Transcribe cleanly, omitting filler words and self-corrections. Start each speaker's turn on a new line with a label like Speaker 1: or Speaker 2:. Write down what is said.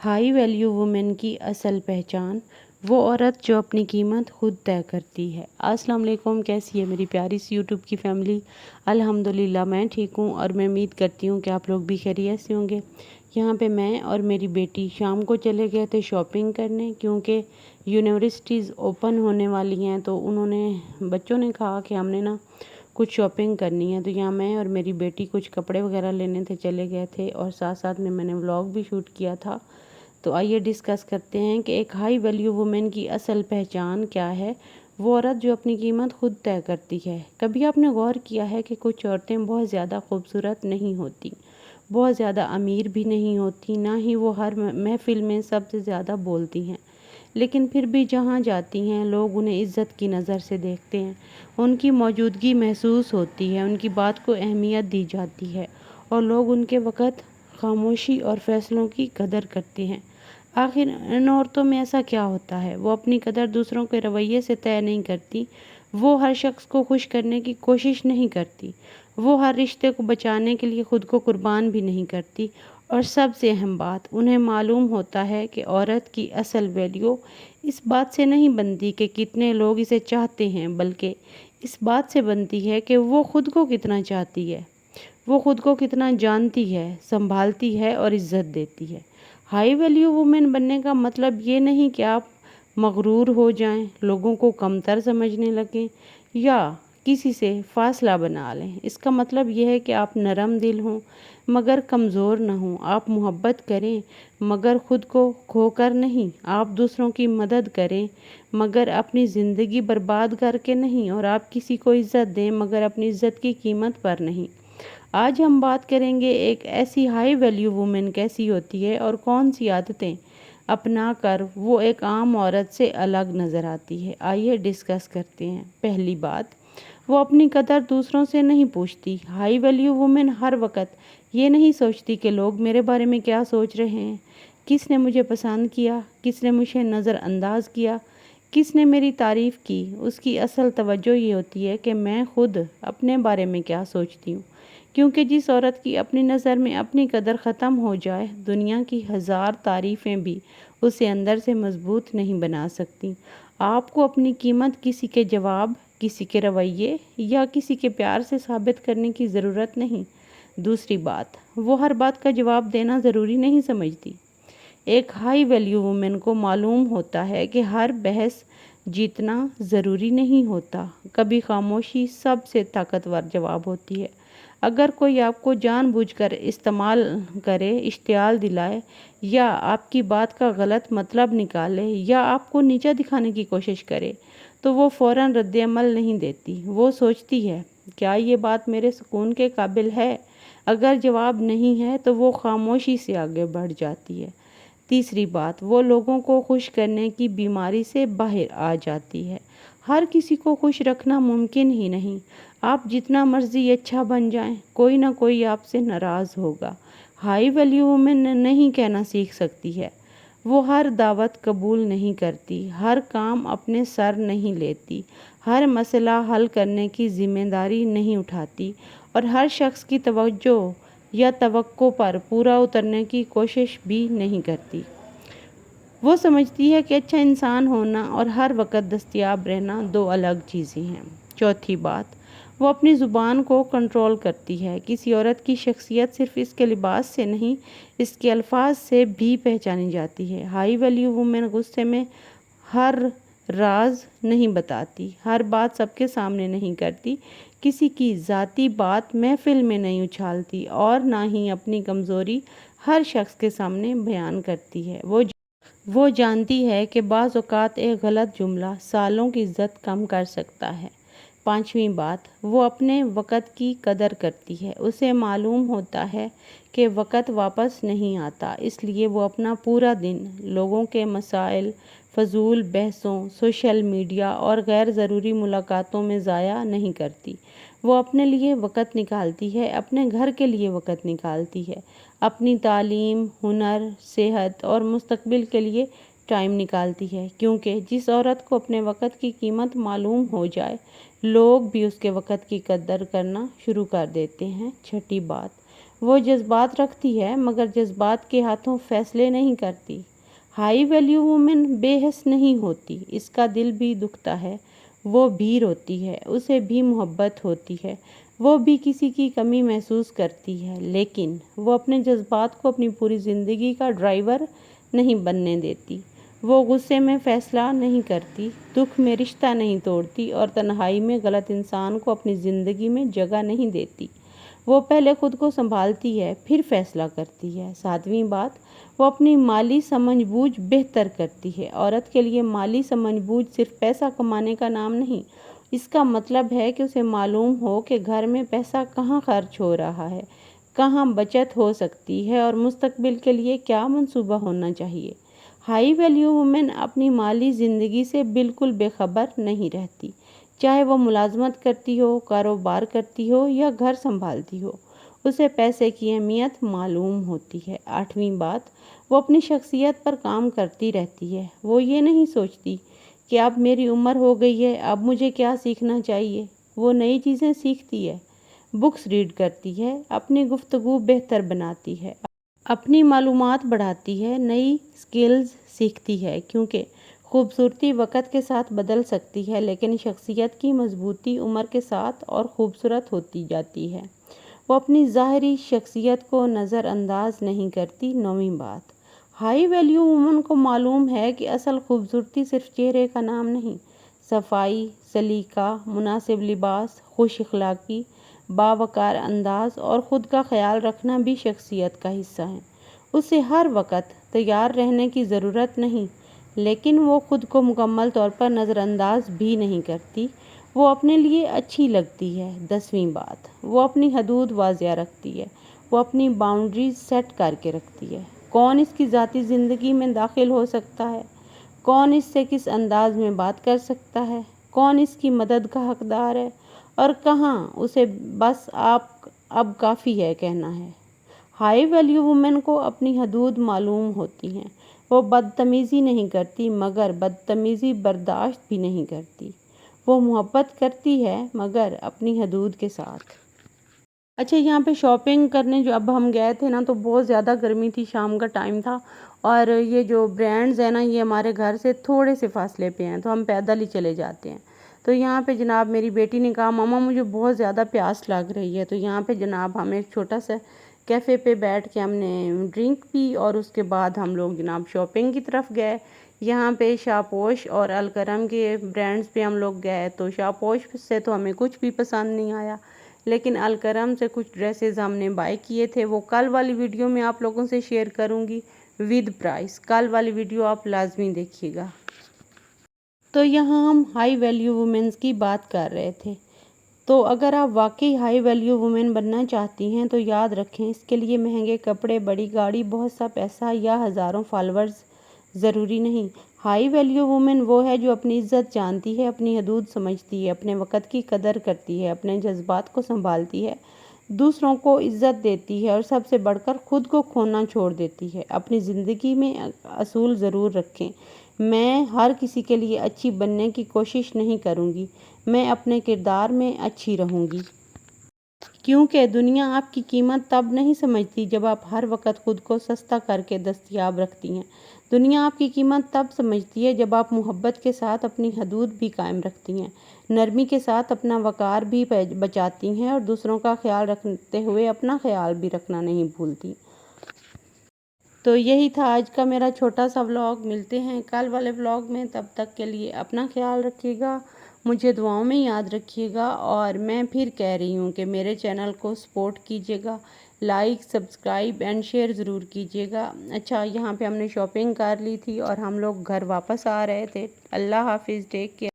Speaker 1: High value women کی اصل پہچان وہ عورت جو اپنی قیمت خود طے کرتی ہے۔ السلام علیکم، کیسی ہے میری پیاری سی یوٹیوب کی فیملی؟ الحمدللہ میں ٹھیک ہوں اور میں امید کرتی ہوں کہ آپ لوگ بھی خیریت سے ہوں گے۔ یہاں پہ میں اور میری بیٹی شام کو چلے گئے تھے شاپنگ کرنے، کیونکہ یونیورسٹیز اوپن ہونے والی ہیں، تو بچوں نے کہا کہ ہم نے کچھ شاپنگ کرنی ہے، تو یہاں میں اور میری بیٹی کچھ کپڑے وغیرہ لینے تھے، چلے گئے تھے اور ساتھ ساتھ میں نے ولاگ بھی شوٹ کیا تھا۔ تو آئیے ڈسکس کرتے ہیں کہ ایک ہائی ویلیو وومن کی اصل پہچان کیا ہے۔ وہ عورت جو اپنی قیمت خود طے کرتی ہے۔ کبھی آپ نے غور کیا ہے کہ کچھ عورتیں بہت زیادہ خوبصورت نہیں ہوتی، بہت زیادہ امیر بھی نہیں ہوتی، نہ ہی وہ ہر محفل میں سب سے زیادہ بولتی ہیں، لیکن پھر بھی جہاں جاتی ہیں لوگ انہیں عزت کی نظر سے دیکھتے ہیں، ان کی موجودگی محسوس ہوتی ہے، ان کی بات کو اہمیت دی جاتی ہے اور لوگ ان کے وقت خاموشی اور فیصلوں کی قدر کرتے ہیں۔ آخر ان عورتوں میں ایسا کیا ہوتا ہے؟ وہ اپنی قدر دوسروں کے رویے سے طے نہیں کرتی، وہ ہر شخص کو خوش کرنے کی کوشش نہیں کرتی، وہ ہر رشتے کو بچانے کے لیے خود کو قربان بھی نہیں کرتی، اور سب سے اہم بات، انہیں معلوم ہوتا ہے کہ عورت کی اصل ویلیو اس بات سے نہیں بنتی کہ کتنے لوگ اسے چاہتے ہیں، بلکہ اس بات سے بنتی ہے کہ وہ خود کو کتنا چاہتی ہے، وہ خود کو کتنا جانتی ہے، سنبھالتی ہے اور عزت دیتی ہے۔ ہائی ویلیو وومن بننے کا مطلب یہ نہیں کہ آپ مغرور ہو جائیں، لوگوں کو کمتر سمجھنے لگیں یا کسی سے فاصلہ بنا لیں۔ اس کا مطلب یہ ہے کہ آپ نرم دل ہوں مگر کمزور نہ ہوں، آپ محبت کریں مگر خود کو کھو کر نہیں، آپ دوسروں کی مدد کریں مگر اپنی زندگی برباد کر کے نہیں، اور آپ کسی کو عزت دیں مگر اپنی عزت کی قیمت پر نہیں۔ آج ہم بات کریں گے ایک ایسی ہائی ویلیو وومن کیسی ہوتی ہے اور کون سی عادتیں اپنا کر وہ ایک عام عورت سے الگ نظر آتی ہے۔ آئیے ڈسکس کرتے ہیں۔ پہلی بات، وہ اپنی قدر دوسروں سے نہیں پوچھتی۔ ہائی ویلیو وومن ہر وقت یہ نہیں سوچتی کہ لوگ میرے بارے میں کیا سوچ رہے ہیں، کس نے مجھے پسند کیا، کس نے مجھے نظر انداز کیا، کس نے میری تعریف کی۔ اس کی اصل توجہ یہ ہوتی ہے کہ میں خود اپنے بارے میں کیا سوچتی ہوں، کیونکہ جس عورت کی اپنی نظر میں اپنی قدر ختم ہو جائے، دنیا کی ہزار تعریفیں بھی اسے اندر سے مضبوط نہیں بنا سکتی۔ آپ کو اپنی قیمت کسی کے جواب، کسی کے رویے یا کسی کے پیار سے ثابت کرنے کی ضرورت نہیں۔ دوسری بات، وہ ہر بات کا جواب دینا ضروری نہیں سمجھتی۔ ایک ہائی ویلیو وومن کو معلوم ہوتا ہے کہ ہر بحث جیتنا ضروری نہیں ہوتا، کبھی خاموشی سب سے طاقتور جواب ہوتی ہے۔ اگر کوئی آپ کو جان بوجھ کر استعمال کرے، اشتعال دلائے یا آپ کی بات کا غلط مطلب نکالے یا آپ کو نیچا دکھانے کی کوشش کرے، تو وہ فوراً رد عمل نہیں دیتی۔ وہ سوچتی ہے، کیا یہ بات میرے سکون کے قابل ہے؟ اگر جواب نہیں ہے تو وہ خاموشی سے آگے بڑھ جاتی ہے۔ تیسری بات، وہ لوگوں کو خوش کرنے کی بیماری سے باہر آ جاتی ہے۔ ہر کسی کو خوش رکھنا ممکن ہی نہیں۔ آپ جتنا مرضی اچھا بن جائیں، کوئی نہ کوئی آپ سے ناراض ہوگا۔ ہائی ویلیو وومن نہیں کہنا سیکھ سکتی ہے، وہ ہر دعوت قبول نہیں کرتی، ہر کام اپنے سر نہیں لیتی، ہر مسئلہ حل کرنے کی ذمہ داری نہیں اٹھاتی اور ہر شخص کی توجہ یا توقع پر پورا اترنے کی کوشش بھی نہیں کرتی۔ وہ سمجھتی ہے کہ اچھا انسان ہونا اور ہر وقت دستیاب رہنا دو الگ چیزیں ہیں۔ چوتھی بات، وہ اپنی زبان کو کنٹرول کرتی ہے۔ کسی عورت کی شخصیت صرف اس کے لباس سے نہیں، اس کے الفاظ سے بھی پہچانی جاتی ہے۔ ہائی ویلیو وومن غصے میں ہر راز نہیں بتاتی، ہر بات سب کے سامنے نہیں کرتی، کسی کی ذاتی بات محفل میں نہیں اچھالتی اور نہ ہی اپنی کمزوری ہر شخص کے سامنے بیان کرتی ہے۔ وہ جانتی ہے کہ بعض اوقات ایک غلط جملہ سالوں کی عزت کم کر سکتا ہے۔ پانچویں بات، وہ اپنے وقت کی قدر کرتی ہے۔ اسے معلوم ہوتا ہے کہ وقت واپس نہیں آتا، اس لیے وہ اپنا پورا دن لوگوں کے مسائل، فضول بحثوں، سوشل میڈیا اور غیر ضروری ملاقاتوں میں ضائع نہیں کرتی۔ وہ اپنے لیے وقت نکالتی ہے، اپنے گھر کے لیے وقت نکالتی ہے، اپنی تعلیم، ہنر، صحت اور مستقبل کے لیے ٹائم نکالتی ہے، کیونکہ جس عورت کو اپنے وقت کی قیمت معلوم ہو جائے، لوگ بھی اس کے وقت کی قدر کرنا شروع کر دیتے ہیں۔ چھٹی بات، وہ جذبات رکھتی ہے مگر جذبات کے ہاتھوں فیصلے نہیں کرتی۔ ہائی ویلیو وومن بے حس نہیں ہوتی، اس کا دل بھی دکھتا ہے، وہ بھی روتی ہے، اسے بھی محبت ہوتی ہے، وہ بھی کسی کی کمی محسوس کرتی ہے، لیکن وہ اپنے جذبات کو اپنی پوری زندگی کا ڈرائیور نہیں بننے دیتی۔ وہ غصے میں فیصلہ نہیں کرتی، دکھ میں رشتہ نہیں توڑتی اور تنہائی میں غلط انسان کو اپنی زندگی میں جگہ نہیں دیتی۔ وہ پہلے خود کو سنبھالتی ہے، پھر فیصلہ کرتی ہے۔ ساتویں بات، وہ اپنی مالی سمجھ بوجھ بہتر کرتی ہے۔ عورت کے لیے مالی سمجھ بوجھ صرف پیسہ کمانے کا نام نہیں، اس کا مطلب ہے کہ اسے معلوم ہو کہ گھر میں پیسہ کہاں خرچ ہو رہا ہے، کہاں بچت ہو سکتی ہے اور مستقبل کے لیے کیا منصوبہ ہونا چاہیے۔ ہائی ویلیو وومن اپنی مالی زندگی سے بالکل بے خبر نہیں رہتی، چاہے وہ ملازمت کرتی ہو، کاروبار کرتی ہو یا گھر سنبھالتی ہو، اسے پیسے کی اہمیت معلوم ہوتی ہے۔ آٹھویں بات، وہ اپنی شخصیت پر کام کرتی رہتی ہے۔ وہ یہ نہیں سوچتی کہ اب میری عمر ہو گئی ہے، اب مجھے کیا سیکھنا چاہیے۔ وہ نئی چیزیں سیکھتی ہے، بکس ریڈ کرتی ہے، اپنی گفتگو بہتر بناتی ہے، اپنی معلومات بڑھاتی ہے، نئی سکلز سیکھتی ہے، کیونکہ خوبصورتی وقت کے ساتھ بدل سکتی ہے لیکن شخصیت کی مضبوطی عمر کے ساتھ اور خوبصورت ہوتی جاتی ہے۔ وہ اپنی ظاہری شخصیت کو نظر انداز نہیں کرتی۔ نویں بات، ہائی ویلیو وومن کو معلوم ہے کہ اصل خوبصورتی صرف چہرے کا نام نہیں، صفائی، سلیقہ، مناسب لباس، خوش اخلاقی، باوقار انداز اور خود کا خیال رکھنا بھی شخصیت کا حصہ ہے۔ اسے ہر وقت تیار رہنے کی ضرورت نہیں، لیکن وہ خود کو مکمل طور پر نظر انداز بھی نہیں کرتی، وہ اپنے لیے اچھی لگتی ہے۔ 10ویں بات، وہ اپنی حدود واضح رکھتی ہے، وہ اپنی باؤنڈریز سیٹ کر کے رکھتی ہے۔ کون اس کی ذاتی زندگی میں داخل ہو سکتا ہے، کون اس سے کس انداز میں بات کر سکتا ہے، کون اس کی مدد کا حقدار ہے اور کہاں اسے بس آپ اب کافی ہے کہنا ہے۔ ہائی ویلیو وومن کو اپنی حدود معلوم ہوتی ہیں، وہ بدتمیزی نہیں کرتی مگر بدتمیزی برداشت بھی نہیں کرتی۔ وہ محبت کرتی ہے مگر اپنی حدود کے ساتھ۔ اچھا، یہاں پہ شاپنگ کرنے جو اب ہم گئے تھے نا تو بہت زیادہ گرمی تھی، شام کا ٹائم تھا اور یہ جو برانڈز ہیں نا یہ ہمارے گھر سے تھوڑے سے فاصلے پہ ہیں تو ہم پیدل ہی چلے جاتے ہیں۔ تو یہاں پہ جناب میری بیٹی نے کہا ماما مجھے بہت زیادہ پیاس لگ رہی ہے، تو یہاں پہ جناب ہم ایک چھوٹا سا کیفے پہ بیٹھ کے ہم نے ڈرنک پی اور اس کے بعد ہم لوگ جناب شاپنگ کی طرف گئے۔ یہاں پہ شاپوش اور الکرم کے برانڈز پہ ہم لوگ گئے تو شاپوش سے تو ہمیں کچھ بھی پسند نہیں آیا، لیکن الکرم سے کچھ ڈریسز ہم نے بائی کیے تھے، وہ کل والی ویڈیو میں آپ لوگوں سے شیئر کروں گی ود پرائس۔ کل والی ویڈیو آپ لازمی دیکھیے گا۔ تو یہاں ہم ہائی ویلیو وومنز کی بات کر رہے تھے، تو اگر آپ واقعی ہائی ویلیو وومن بننا چاہتی ہیں تو یاد رکھیں اس کے لیے مہنگے کپڑے، بڑی گاڑی، بہت سا پیسہ یا ہزاروں فالورز ضروری نہیں۔ ہائی ویلیو وومن وہ ہے جو اپنی عزت جانتی ہے، اپنی حدود سمجھتی ہے، اپنے وقت کی قدر کرتی ہے، اپنے جذبات کو سنبھالتی ہے، دوسروں کو عزت دیتی ہے اور سب سے بڑھ کر خود کو کھونا چھوڑ دیتی ہے۔ اپنی زندگی میں اصول ضرور رکھیں، میں ہر کسی کے لیے اچھی بننے کی کوشش نہیں کروں گی، میں اپنے کردار میں اچھی رہوں گی۔ کیونکہ دنیا آپ کی قیمت تب نہیں سمجھتی جب آپ ہر وقت خود کو سستا کر کے دستیاب رکھتی ہیں۔ دنیا آپ کی قیمت تب سمجھتی ہے جب آپ محبت کے ساتھ اپنی حدود بھی قائم رکھتی ہیں، نرمی کے ساتھ اپنا وقار بھی بچاتی ہیں اور دوسروں کا خیال رکھتے ہوئے اپنا خیال بھی رکھنا نہیں بھولتی۔ تو یہی تھا آج کا میرا چھوٹا سا ولاگ، ملتے ہیں کل والے ولاگ میں، تب تک کے لیے اپنا خیال رکھیے گا، مجھے دعاؤں میں یاد رکھیے گا اور میں پھر کہہ رہی ہوں کہ میرے چینل کو سپورٹ کیجیے گا، لائک، سبسکرائب اینڈ شیئر ضرور کیجیے گا۔ اچھا، یہاں پہ ہم نے شاپنگ کر لی تھی اور ہم لوگ گھر واپس آ رہے تھے۔ اللہ حافظ، ٹیک کیئر۔